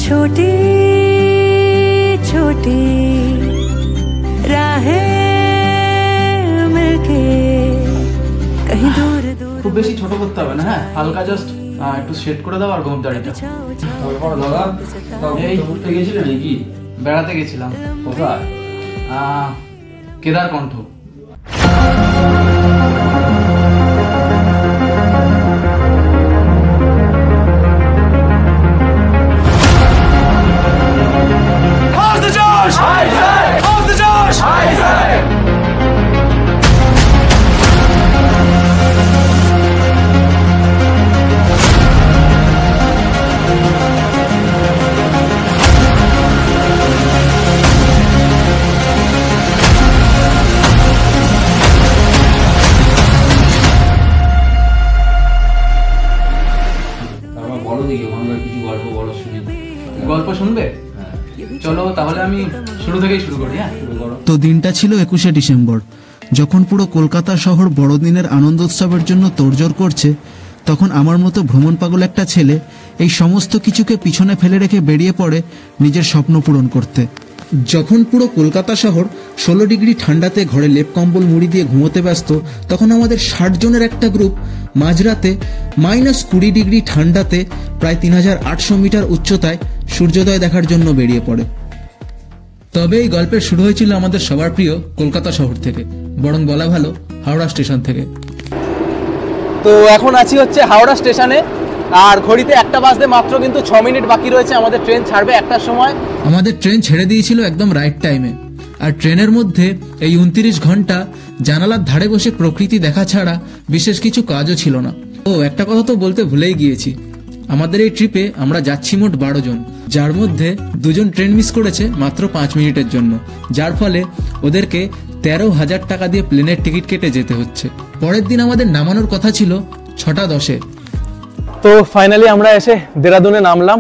छोटी छोटी राहें मिलके कहीं दूर दूर। খুব বেশি ছোট করতে হবে না, হ্যাঁ হালকা জাস্ট একটু সেট করে দাও আর ঘুম দাড়িটা। এই ঘুরতে গেছিলে নাকি? বেড়াতে গেছিলাম। কোথায়? কেদারকণ্ঠ। গল্প শুনবে? চলো তাহলে আমি শুরু থেকেই শুরু করি। হ্যাঁ তো দিনটা ছিল 21শে ডিসেম্বর, যখন পুরো কলকাতা শহর বড়দিনের আনন্দ উৎসবের জন্য তোড়জোড় করছে, তখন আমার মতো ভ্রমণ পাগল একটা ছেলে এই সমস্ত কিছুকে পিছনে ফেলে রেখে বেরিয়ে পড়ে নিজের স্বপ্ন পূরণ করতে। যখন পুরো কলকাতা শহর 16 ডিগ্রি ঠান্ডাতে ঘরে লেপ কম্বল মুড়ি দিয়ে ঘুমোতে ব্যস্ত, তখন আমাদের 60 জনের একটা গ্রুপ মাঝরাতে -20 ডিগ্রি ঠান্ডাতে প্রায় 3800 মিটার উচ্চতায় সূর্যোদয় দেখার জন্য বেরিয়ে পড়ে। তবে এই গল্পের শুরু হয়েছিল আমাদের সবার প্রিয় কলকাতা শহর থেকে, বরং বলা ভালো হাওড়া স্টেশন থেকে। তো এখন আছি হচ্ছে হাওড়া স্টেশনে, আর ঘড়িতে 1টা বাজতে মাত্র কিন্তু 6 মিনিট বাকি রয়েছে। আমাদের ট্রেন ছাড়বে 1টার সময়। আমাদের ট্রেন ছেড়ে দিয়েছিল একদম রাইট টাইমে, আর ট্রেনের মধ্যে এই 29 ঘন্টা জানালার ধারে বসে প্রকৃতি দেখা ছাড়া বিশেষ কিছু কাজও ছিল না। ও একটা কথা তো বলতে ভুলেই গিয়েছি, আমাদের এই ট্রিপে আমরা যাচ্ছি মোট 12 জন, যার মধ্যে 2 জন ট্রেন মিস করেছে মাত্র 5 মিনিটের জন্য, যার ফলে ওদেরকে 13,000 টাকা দিয়ে প্লেনের টিকিট কেটে যেতে হচ্ছে। পরের দিন আমাদের নামানোর কথা ছিল 6টা 10-এ। তো ফাইনালি আমরা এসে দেরাদুনে নামলাম,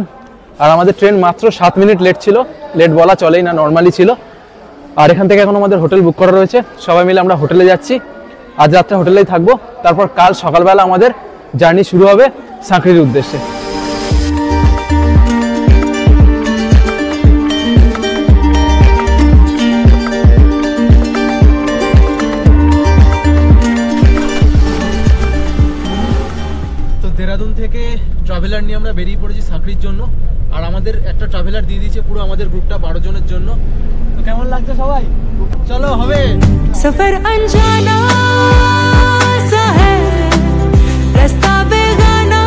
আর আমাদের ট্রেন মাত্র 7 মিনিট লেট ছিল। লেট বলা চলেই না, নর্মালি ছিল। আর এখান থেকে এখন আমাদের হোটেল বুক করা রয়েছে, সবাই মিলে আমরা হোটেলে যাচ্ছি। আজ রাত্রে হোটেলেই থাকবো, তারপর কাল সকালবেলা আমাদের জার্নি শুরু হবে সাঁকড়ির উদ্দেশ্যে। তো দেরাদুন থেকে ট্রাভেলার নিয়ে আমরা বেরিয়ে পড়েছি সাঁকড়ির জন্য, আর আমাদের একটা ট্রাভেলার দিয়ে দিয়েছে পুরো আমাদের গ্রুপটা 12 জনের জন্য। তো কেমন লাগছে সবাই? চলো হবে सफर अनजाना सा है, रास्ता बेगाना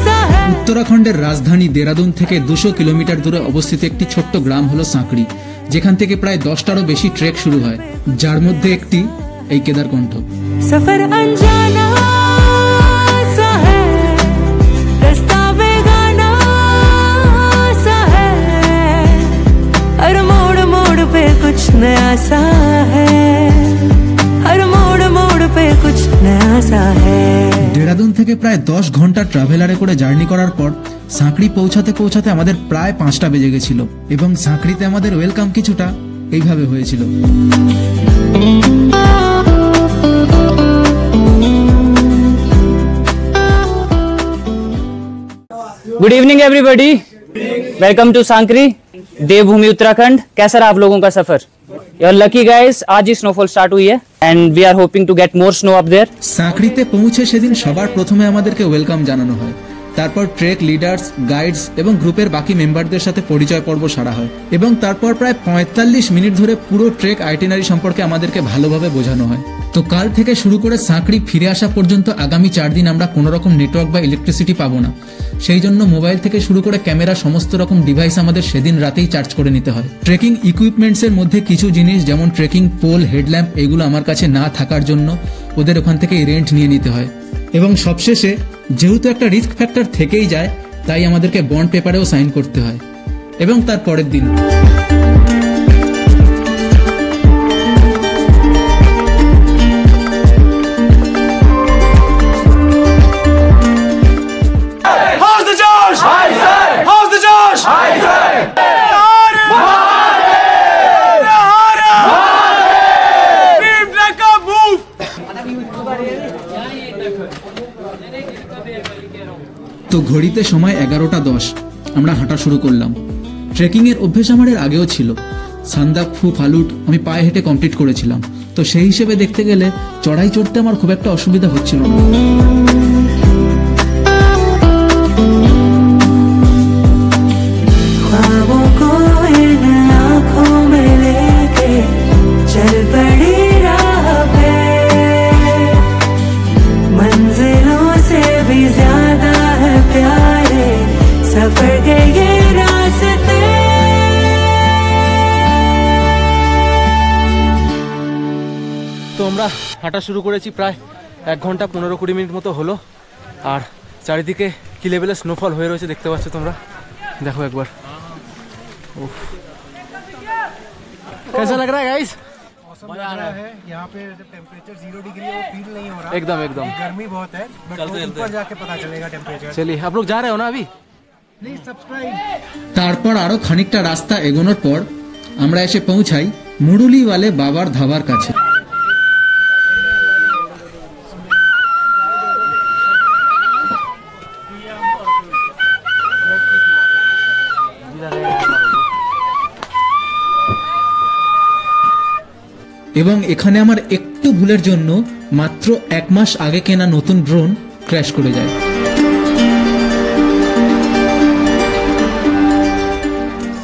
सा है। উত্তরাখণ্ডের রাজধানী দেরাদুন থেকে 200 কিলোমিটার দূরে অবস্থিত একটি ছোট্ট গ্রাম হলো সাঁকড়ি, যেখান থেকে প্রায় 10টারও বেশি ট্রেক শুরু হয়, যার মধ্যে একটি এই কেদারকণ্ঠ। सफर अनजाना सा है, रास्ता बेगाना सा है, हर मोड़ मोड़ पे कुछ नया सा है, हर मोड़ मोड़ पे कुछ नया सा है। দেরাদুন থেকে প্রায় 10 ঘন্টা ট্রাভেলারে করে জার্নি করার পর সাঁকড়ি পৌঁছাতে পৌঁছাতে আমাদের প্রায় 5টা বেজে গেছিল, এবং সাঁকড়িতে আমাদের ওয়েলকাম কিছুটা এইভাবে হয়েছিল। Good evening everybody, welcome to Sankri Devbhoomi Uttarakhand. कैसा रहा आप लोगों का सफर? यू आर लकी गाइस, आज ही स्नोफॉल स्टार्ट हुई है and we are hoping to get more snow up there. সাঁকড়িতে পৌঁছে সেদিন সবার প্রথমে আমাদেরকে ওয়েলকাম জানানো হয়, তারপর ট্রেক লিডার্স, গাইডস এবং গ্রুপের বাকি মেম্বারদের সাথে পরিচয় পর্ব সারা হয়, এবং তারপর প্রায় 45 মিনিট ধরে পুরো ট্রেক আইটিনারি সম্পর্কে আমাদেরকে ভালোভাবে বোঝানো হয়। তো কাল থেকে শুরু করে সাঁকড়ি ফিরে আসা পর্যন্ত আগামী 4 দিন আমরা কোনো রকম নেটওয়ার্ক বা ইলেকট্রিসিটি পাবো না, সেই জন্য মোবাইল থেকে শুরু করে ক্যামেরা সমস্ত রকম ডিভাইস আমাদের সেদিন রাতেই চার্জ করে নিতে হয়। ট্রেকিং ইকুইপমেন্টস এর মধ্যে কিছু জিনিস যেমন ট্রেকিং পোল, হেডল্যাম্প এগুলো আমার কাছে না থাকার জন্য ওদের ওখান থেকে রেন্ট নিয়ে নিতে হয়। এবং সবশেষে যেহেতু একটা রিস্ক ফ্যাক্টর থেকেই যায়, তাই আমাদেরকে বন্ড পেপারেও সাইন করতে হয়। এবং তার পরের দিন তো ঘড়িতে সময় 11টা 10, আমরা হাঁটা শুরু করলাম। ট্রেকিং এর অভ্যেস আমার এর আগেও ছিল। সান্দাকফু ফালুট আমি পায়ে হেঁটে কমপ্লিট করেছিলাম, তো সেই হিসেবে দেখতে গেলে চড়াই চড়তে আমার খুব একটা অসুবিধা হচ্ছিল না। তো আমরা হাঁটা শুরু করেছি প্রায় 1 ঘন্টা 15-20 মিনিট মতো হলো, আর চারিদিকে কি লেভেলের স্নোফল হয়ে রয়েছে দেখতে পাচ্ছ তোমরা, দেখো একবার। कैसा लग रहा है गाइस? मजा आ रहा है। यहाँ पे टेम्परेचर 0 डिग्री है, वो फील नहीं हो रहा। एकदम एकदम गर्मी बहुत है, बट ऊपर जाके पता चलेगा टेम्परेचर। चलिए, आप लोग जा रहे हो ना अभी? Please subscribe. তারপর আরো খানিকটা রাস্তা এগোনোর পর আমরা এসে পৌঁছাই মুরুলিওয়ালে বাবার ধাবার কাছে। এবং এখানে আমার একটু ভুলের জন্য মাত্র 1 মাস আগে কেনা নতুন ড্রোন ক্র্যাশ করে যায়।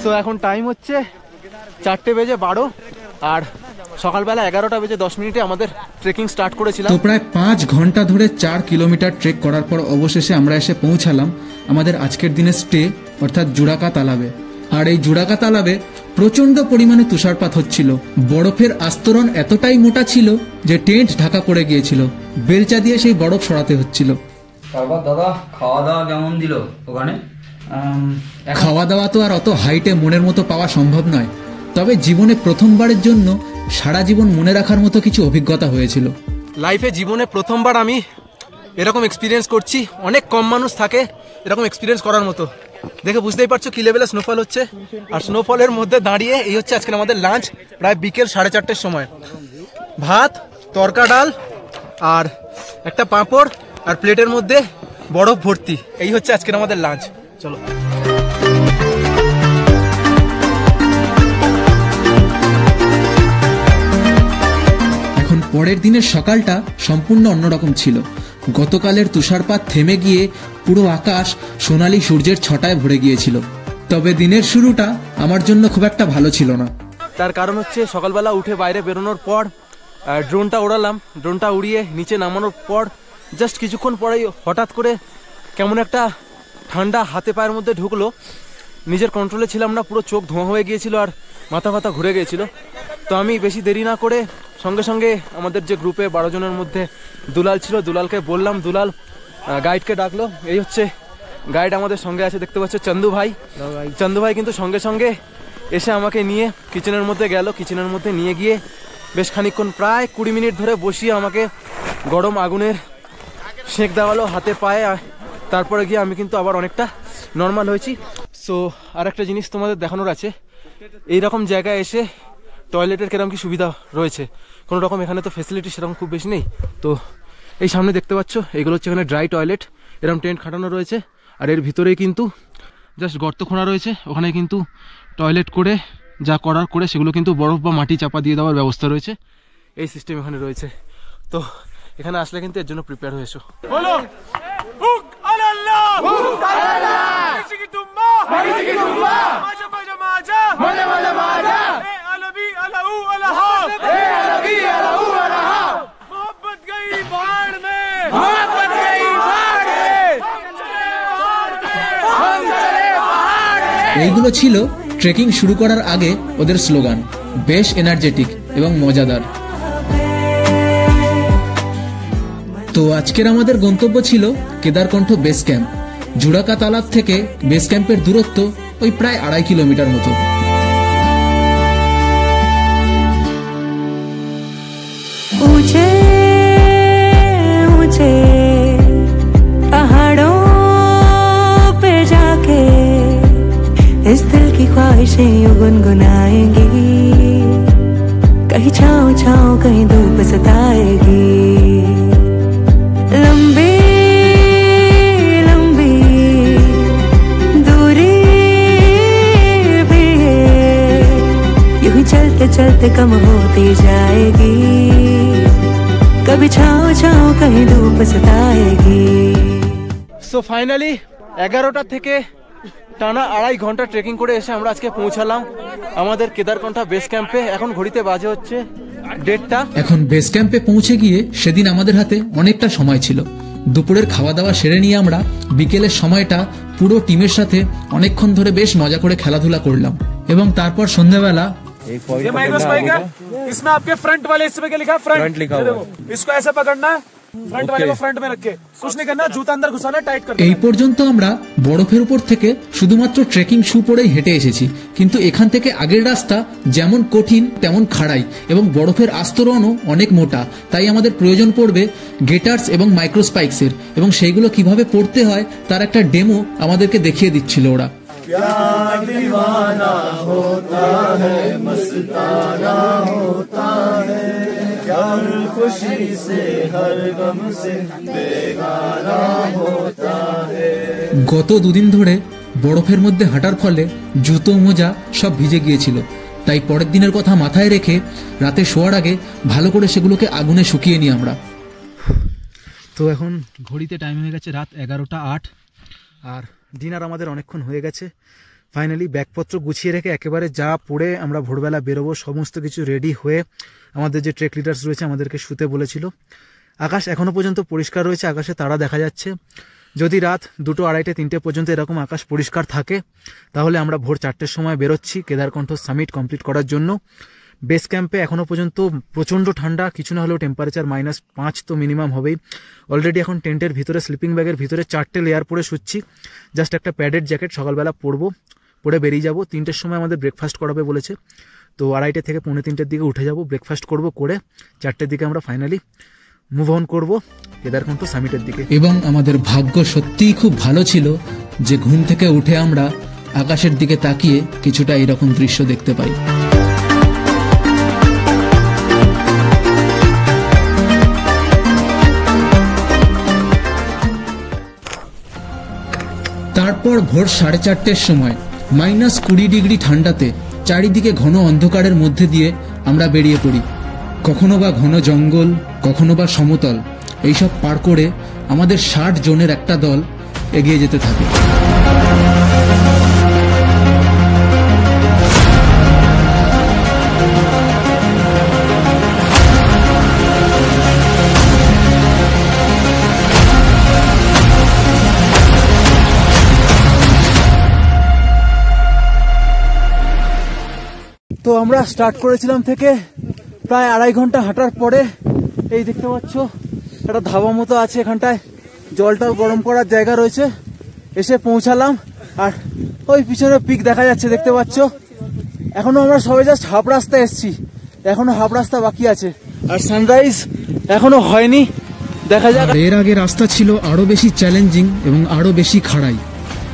সো এখন টাইম হচ্ছে 4:12 আর সকালবেলা 11:10 আমাদের ট্রেকিং স্টার্ট করেছিলাম। তো প্রায় 5 ঘন্টা ধরে 4 কিলোমিটার ট্রেক করার পর অবশেষে আমরা এসে পৌঁছালাম আমাদের আজকের দিনের স্টে অর্থাৎ জুড়াকা তালাবে। আর এই জুড়াকা তালাবে প্রচন্ড পরিমাণে তুষারপাত হচ্ছিল। বরফের আস্তরণ এতটাই মোটা ছিল যে টেন্ট ঢাকা পড়ে গিয়েছিল, বেলচা দিয়ে সেই বরফ সরাতে হচ্ছিল। তারপর দাদা খাওয়া দাওয়া কেমন দিল ওখানে? খাওয়া দাওয়া তো আর অত হাইটে মনের মতো পাওয়া সম্ভব নয়, তবে জীবনে প্রথমবারের জন্য সারা জীবন মনে রাখার মতো কিছু অভিজ্ঞতা হয়েছিল। লাইফে জীবনে প্রথমবার আমি এরকম এক্সপিরিয়েন্স করছি। অনেক কম মানুষ থাকে এরকম এক্সপিরিয়েন্স করার মতো। দেখে বুঝতেই পারছো কি লেভেলের স্নোফল হচ্ছে। আর স্নোফলের মধ্যে দাঁড়িয়ে এই হচ্ছে আজকে আমাদের লাঞ্চ, প্রায় বিকেল 4:30-র সময়। ভাত, তরকা ডাল আর একটা পাঁপড় আর প্লেটের মধ্যে বরফ ভর্তি, এই হচ্ছে আজকের আমাদের লাঞ্চ। চলো। এখন পরের দিনের সকালটা সম্পূর্ণ অন্যরকম ছিল। গতকালের তুষারপাত থেমে গিয়ে পুরো আকাশ সোনালী সূর্যের ছটায় ভরে গিয়েছিল। তবে দিনের শুরুটা আমার জন্য খুব একটা ভালো ছিল না। তার কারণ হচ্ছে সকালবেলা উঠে বাইরে বেরোনোর পর ড্রোনটা ওড়ালাম। ড্রোনটা উড়িয়ে নিচে নামানোর পর জাস্ট কিছুক্ষণ পরেই হঠাৎ করে কেমন একটা ঠান্ডা হাতে পায়ের মধ্যে ঢুকলো। নিজের কন্ট্রোলে ছিলাম না, পুরো চোখ ধোঁয়া হয়ে গিয়েছিল আর মাথা ফাথা ঘুরে গিয়েছিল। তো আমি বেশি দেরি না করে সঙ্গে সঙ্গে আমাদের যে গ্রুপে 12 জনের মধ্যে দুলাল ছিল, দুলালকে বললাম, দুলাল গাইডকে ডাকলো। এই হচ্ছে গাইড আমাদের সঙ্গে আছে, দেখতে পাচ্ছ চন্দু ভাই। চন্দু ভাই কিন্তু সঙ্গে সঙ্গে এসে আমাকে নিয়ে কিচেনের মধ্যে গেল। কিচেনের মধ্যে নিয়ে গিয়ে বেশ খানিকক্ষণ প্রায় 20 মিনিট ধরে বসিয়ে আমাকে গরম আগুনের সেঁক দেওয়ালো হাতে পায়ে। তারপরে গিয়ে আমি কিন্তু আবার অনেকটা নর্মাল হয়েছি। সো আর একটা জিনিস তোমাদের দেখানোর আছে, এইরকম জায়গায় এসে টয়লেটের কিরকম কি সুবিধা রয়েছে। কোনো রকম এখানে তো ফেসিলিটি সেরকম খুব বেশি নেই। তো এই সামনে দেখতে পাচ্ছ এগুলো হচ্ছে এখানে ড্রাই টয়লেট, এরকম টেন্ট খাটানো রয়েছে। আর এর ভিতরেই কিন্তু জাস্ট গর্ত খোঁড়া রয়েছে, ওখানে কিন্তু টয়লেট করে যা করার করে সেগুলো কিন্তু বরফ বা মাটি চাপা দিয়ে দেওয়ার ব্যবস্থা রয়েছে। এই সিস্টেম এখানে রয়েছে। তো এখানে আসলে কিন্তু এর জন্য প্রিপেয়ার হয়ে এসো। এইগুলো ছিল ট্রেকিং শুরু করার আগে ওদের স্লোগান, বেশ এনার্জেটিক এবং মজাদার। তো আজকের আমাদের গন্তব্য ছিল কেদারকণ্ঠ বেস ক্যাম্প। জুড়াকা তালাব থেকে বেস ক্যাম্পের দূরত্ব ওই প্রায় 2.5 কিলোমিটার মতো। ऊंचे ऊंचे पहाड़ों पे जाके इस दिल की ख्वाहिशें यूं गुनगुनाएंगी, कहीं छाँव छाँव कहीं धूप सताएगी। लंबी लंबी दूरी चलते कम होती जाएगी, कभी छाँव छाँव कहीं धूप सताएगी। সো ফাইনালি 11টা থেকে টানা 2.5 ঘন্টা ট্রেকিং করে এসে আমরা আজকে পৌঁছালাম আমাদের কেদারকণ্ঠা বেস ক্যাম্পে। এখন ঘড়িতে বাজে হচ্ছে 1:30। এখন বেস ক্যাম্পে পৌঁছে গিয়ে সেদিন আমাদের হাতে অনেকটা সময় ছিল। দুপুরের খাওয়া দাওয়া সেরে নিয়ে আমরা বিকেলের সময়টা পুরো টিমের সাথে অনেকক্ষণ ধরে বেশ মজা করে খেলাধুলা করলাম এবং তারপর সন্ধ্যাবেলা ये माइक्रो स्पाइक है, इसमें आपके फ्रंट वाले हिस्से पे क्या लिखा है? फ्रंट लिखा हुआ है। इसको ऐसे पकड़ना है, फ्रंट वाले को फ्रंट में रख के कुछ नहीं करना, जूता अंदर घुसाना, टाइट कर देना। এই পর্যন্ত আমরা বরফের উপর থেকে শুধুমাত্র ট্রেকিং শু পরেই হেঁটে এসেছি, কিন্তু এখান থেকে আগের রাস্তা যেমন কঠিন তেমন খাড়াই এবং বরফের আস্তরণও অনেক মোটা। তাই আমাদের প্রয়োজন পড়বে গেটার্স এবং মাইক্রোস্পাইক্সের, এবং সেইগুলো কিভাবে পড়তে হয় তার একটা ডেমো আমাদেরকে দেখিয়ে দিচ্ছিল ওরা। গত দুদিন ধরে বরফের মধ্যে হাঁটার ফলে জুতো মোজা সব ভিজে গিয়েছিল, তাই পরের দিনের কথা মাথায় রেখে রাতে শোয়ার আগে ভালো করে সেগুলোকে আগুনে শুকিয়ে নিই আমরা। তো এখন ঘড়িতে টাইম হয়ে গেছে রাত 11:08 আর ডিনার আমাদের অনেকক্ষণ হয়ে গেছে। ফাইনালি ব্যাগপত্র গুছিয়ে রেখে একেবারে যা পড়ে আমরা ভোরবেলা বেরোবো সমস্ত কিছু রেডি হয়ে আমাদের যে ট্রেক লিডার্স রয়েছে আমাদেরকে শুতে বলেছিল। আকাশ এখনও পর্যন্ত পরিষ্কার রয়েছে, আকাশে তারা দেখা যাচ্ছে। যদি রাত 2, 2:30, 3টে পর্যন্ত এরকম আকাশ পরিষ্কার থাকে তাহলে আমরা ভোর 4টের সময় বেরোচ্ছি কেদারকণ্ঠ সামিট কমপ্লিট করার জন্য। বেস ক্যাম্পে এখনও পর্যন্ত প্রচণ্ড ঠান্ডা, কিছু না হলেও টেম্পারেচার -5 তো মিনিমাম হবেই। অলরেডি এখন টেন্টের ভিতরে স্লিপিং ব্যাগের ভিতরে 4টে লেয়ার পরে শুচ্ছি, জাস্ট একটা প্যাডেড জ্যাকেট সকালবেলা পরবো, পরে বেরিয়ে যাব। 3টের সময় আমাদের ব্রেকফাস্ট করাবে বলেছে, তো 2:30 থেকে 2:45-এর দিকে উঠে যাব, ব্রেকফাস্ট করব, করে 4টের দিকে আমরা ফাইনালি মুভ অন করবো কেদারকণ্ঠ সামিটের দিকে। এবং আমাদের ভাগ্য সত্যিই খুব ভালো ছিল যে ঘুম থেকে উঠে আমরা আকাশের দিকে তাকিয়ে কিছুটা এরকম দৃশ্য দেখতে পাই। তারপর ভোর 4:30-এর সময় -20 ডিগ্রি ঠান্ডাতে চারিদিকে ঘন অন্ধকারের মধ্যে দিয়ে আমরা বেরিয়ে পড়ি। কখনো বা ঘন জঙ্গল, কখনো বা সমতল, এইসব পার করে আমাদের 60 জনের একটা দল এগিয়ে যেতে থাকে। তো আমরা স্টার্ট করেছিলাম থেকে প্রায় 2.5 ঘন্টা হাঁটার পরে এই দেখতে পাচ্ছ একটা ধাবা মতো আছে, এখানটায় জলটাও গরম করার জায়গা রয়েছে, এসে পৌঁছালাম। আর ওই পিছনে পিক দেখা যাচ্ছে দেখতে পাচ্ছ। এখনো আমরা সবাই জাস্ট হাফ রাস্তা এসছি, এখনো হাফ রাস্তা বাকি আছে, আর সানরাইজ এখনো হয়নি, দেখা যাক। এর আগে রাস্তা ছিল আরো বেশি চ্যালেঞ্জিং এবং আরো বেশি খাড়াই,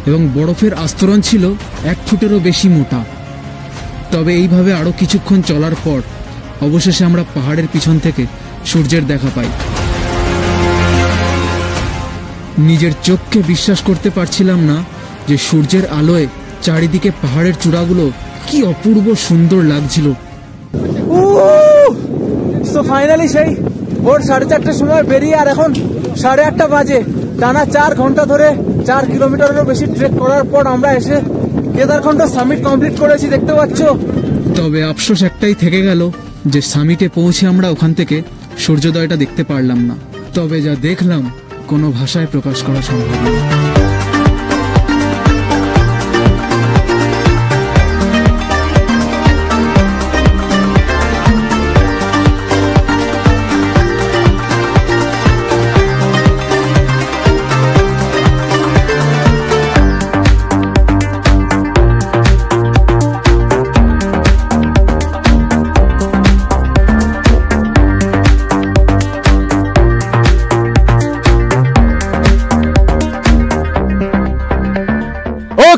এবং বরফের আস্তরণ ছিল 1 ফুটেরও বেশি মোটা। তবে এইভাবে আরো কিছুক্ষণ চলার পর অবশেষে আমরা পাহাড়ের পিছন থেকে সূর্যের দেখা পাই। নিজের চোখকে বিশ্বাস করতে পারছিলাম না যে সূর্যের আলোয় চারিদিকে পাহাড়ের চূড়াগুলো কি অপূর্ব সুন্দর লাগছিল। তো ফাইনালি সেই ভোর 4:30-র সময় বেরিয়ে আর এখন 8:30 বাজে, টানা 4 ঘন্টা ধরে 4 কিলোমিটারেরও বেশি ট্রেক করার পর আমরা এসে কেদারকণ্ঠ সামিট কমপ্লিট করেছি, দেখতে পাচ্ছ। তবে আফসোস একটাই থেকে গেল যে সামিটে পৌঁছে আমরা ওখান থেকে সূর্যোদয়টা দেখতে পারলাম না। তবে যা দেখলাম কোনো ভাষায় প্রকাশ করা সম্ভব নয়।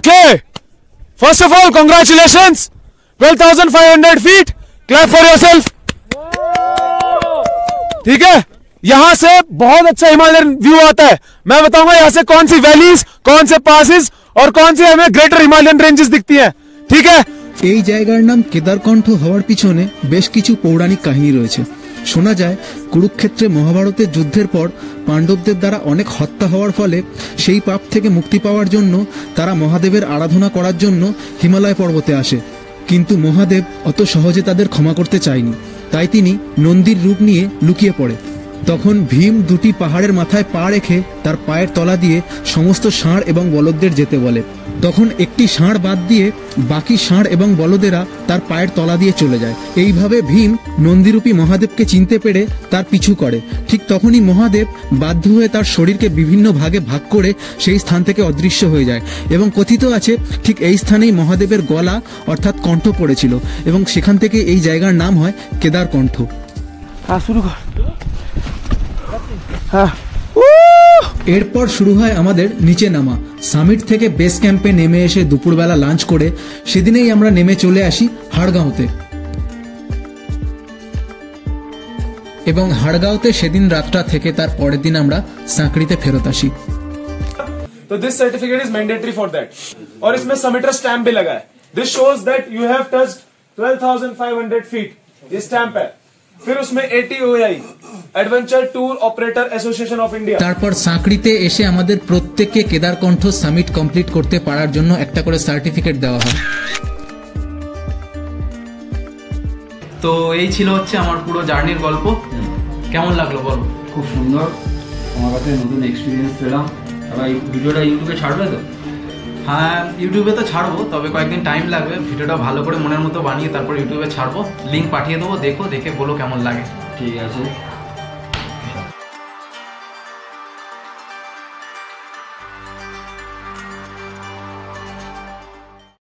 Okay, first of all, congratulations, 12,500 feet. Clap for yourself. ठीक है, यहाँ से बहुत अच्छा हिमालयन व्यू आता है। मैं बताऊंगा यहाँ से कौन सी वैलीज, कौन से पासेस और कौन सी हमें ग्रेटर हिमालयन रेंजेस दिखती हैं। ठीक है, এই জায়গার নাম কেদারকণ্ঠ হওয়ার পিছনে বেশ কিছু পৌরাণিক কাহিনী রয়েছে। শোনা যায় কুরুক্ষেত্রে মহাভারতের যুদ্ধের পর পাণ্ডবদের দ্বারা অনেক হত্যা হওয়ার ফলে সেই পাপ থেকে মুক্তি পাওয়ার জন্য তারা মহাদেবের আরাধনা করার জন্য হিমালয় পর্বতে আসে, কিন্তু মহাদেব অত সহজে তাদের ক্ষমা করতে চায়নি, তাই তিনি নন্দীর রূপ নিয়ে লুকিয়ে পড়ে। তখন ভীম দুটি পাহাড়ের মাথায় পা রেখে তার পায়ের তলা দিয়ে সমস্ত ষাঁড় এবং বলদদের যেতে বলে। তখন একটি ষাঁড় বাদ দিয়ে বাকি ষাঁড় এবং বলদেরা তার পায়ের তলা দিয়ে চলে যায়। এইভাবে ভীম নন্দীরূপী মহাদেবকে চিনতে পেরে তার পিছু করে। ঠিক তখনই মহাদেব বাধ্য হয়ে তার শরীরকে বিভিন্ন ভাগে ভাগ করে সেই স্থান থেকে অদৃশ্য হয়ে যায় এবং কথিত আছে ঠিক এই স্থানেই মহাদেবের গলা অর্থাৎ কণ্ঠ পড়েছিল এবং সেখান থেকে এই জায়গার নাম হয় কেদারকণ্ঠ। শুরু কর। এরপর শুরু হয় আমাদের নিচে নামা। সামিট থেকে বেস ক্যাম্পে নেমে এসে দুপুরবেলা লাঞ্চ করে সেদিনেই আমরা নেমে চলে আসি হাড়গাঁওতে এবং হাড়গাঁওতে সেদিন রাতটা থেকে তার পরের দিন আমরা সাঁকড়িতে ফেরত আসি। तो this certificate is mandatory for that और इसमें सबमिटर स्टैम्प भी लगा है। This shows that you have touched 12,500 feet, ये स्टैम्प है। फिर उसमें ATOI adventure tour operator association of India. তারপর সাঁকড়িতে এসে আমাদের প্রত্যেককে কেদারকণ্ঠ সামিট কমপ্লিট করতে পারার জন্য একটা করে সার্টিফিকেট দেওয়া হয়। তো এই ছিল হচ্ছে আমার পুরো জার্নির গল্প। কেমন লাগলো বলো? খুব সুন্দর, আমার কাছে নতুন এক্সপিরিয়েন্স পেলাম। আর এই ভিডিওটা ইউটিউবে ছাড়বে তো? হ্যাঁ, ইউটিউবে তো ছাড়বো, তবে কয়েকদিন টাইম লাগবে। ভিডিওটা ভালো করে মনের মতো বানিয়ে তারপর ইউটিউবে ছাড়বো। লিঙ্ক পাঠিয়ে দেবো, দেখো, দেখে বলো কেমন লাগে। ঠিক আছে।